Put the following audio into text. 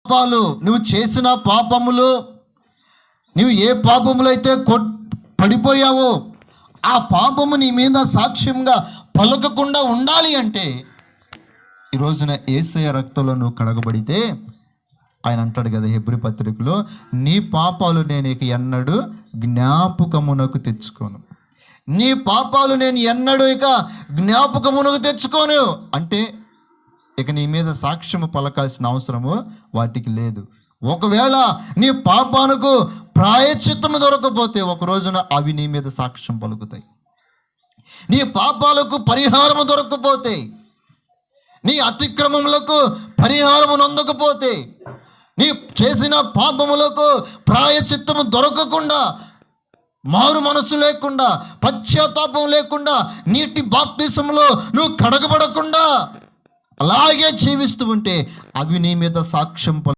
పాపాలు, నువ్వు చేసిన పాపములు, నువ్వు ఏ పాపములు అయితే పడిపోయావో ఆ పాపము నీ మీద సాక్ష్యంగా పలకకుండా ఉండాలి అంటే ఈ రోజున యేసయ్య రక్తంలో నువ్వు కడగబడితే, ఆయన అంటాడు కదా హెబ్రీ పత్రికలో, నీ పాపాలు నేను ఇక ఎన్నడూ జ్ఞాపకమునకు తెచ్చుకోను. నీ పాపాలు నేను ఎన్నడూ ఇక జ్ఞాపకమునకు తెచ్చుకోను అంటే ఇక నీ మీద సాక్ష్యము పలకాల్సిన అవసరము వాటికి లేదు. ఒకవేళ నీ పాపాలకు ప్రాయశ్చిత్తము దొరకకపోతే ఒక రోజున అవి నీ మీద సాక్ష్యం పలుకుతాయి. నీ పాపాలకు పరిహారము దొరకకపోతే, నీ అతిక్రమములకు పరిహారము నొందకపోతే, నీ చేసిన పాపములకు ప్రాయశ్చిత్తము దొరకకుండా, మారు మనసు లేకుండా, పశ్చాత్తాపం లేకుండా, నీటి బాప్తిసంలో నువ్వు కడగబడకుండా అలాగే జీవిస్తూ ఉంటే అవి నీ మీద సాక్ష్యం